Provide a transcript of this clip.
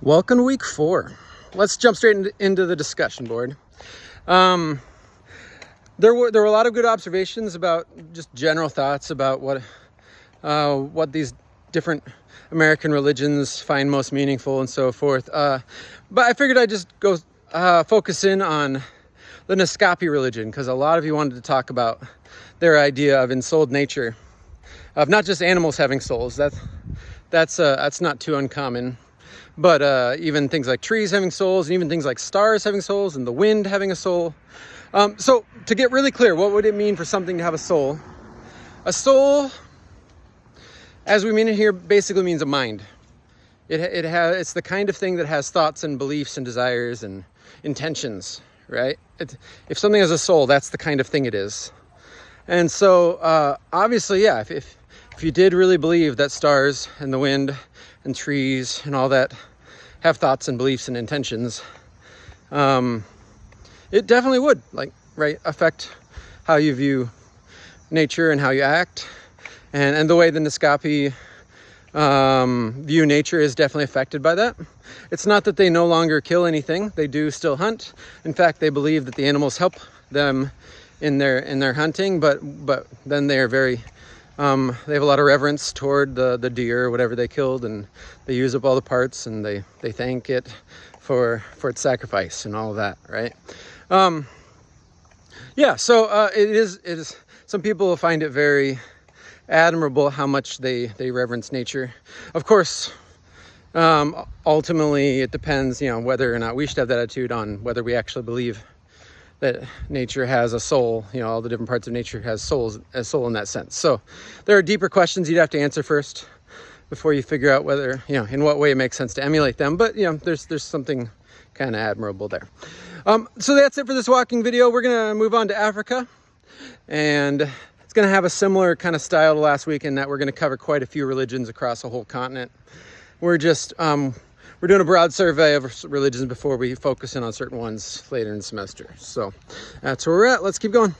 Welcome to week 4. Let's jump straight into the discussion board. There were a lot of good observations about just general thoughts about what these different American religions find most meaningful and so forth. But I figured I'd just go focus in on the Naskapi religion, because a lot of you wanted to talk about their idea of ensouled nature, of not just animals having souls. That's not too uncommon. But even things like trees having souls, and even things like stars having souls, and the wind having a soul. So to get really clear, what would it mean for something to have a soul? A soul, as we mean it here, basically means a mind. It's the kind of thing that has thoughts and beliefs and desires and intentions, right? If something has a soul, that's the kind of thing it is. And so obviously, yeah, if you did really believe that stars and the wind and trees and all that have thoughts and beliefs and intentions, it definitely would, affect how you view nature and how you act. And the way the Naskapi view nature is definitely affected by that. It's not that they no longer kill anything. They do still hunt. In fact, they believe that the animals help them in their hunting, but then they are very they have a lot of reverence toward the deer or whatever they killed, and they use up all the parts, and they thank it for its sacrifice and all of that, right? So it is. Some people will find it very admirable how much they reverence nature. Of course, ultimately it depends, whether or not we should have that attitude on whether we actually believe that nature has a soul. All the different parts of nature has a soul in that sense. So there are deeper questions you'd have to answer first before you figure out whether, in what way it makes sense to emulate them. But, there's something kind of admirable there. So that's it for this walking video. We're going to move on to Africa, and it's going to have a similar kind of style to last week in that we're going to cover quite a few religions across a whole continent. We're just, we're doing a broad survey of religions before we focus in on certain ones later in the semester. So that's where we're at. Let's keep going.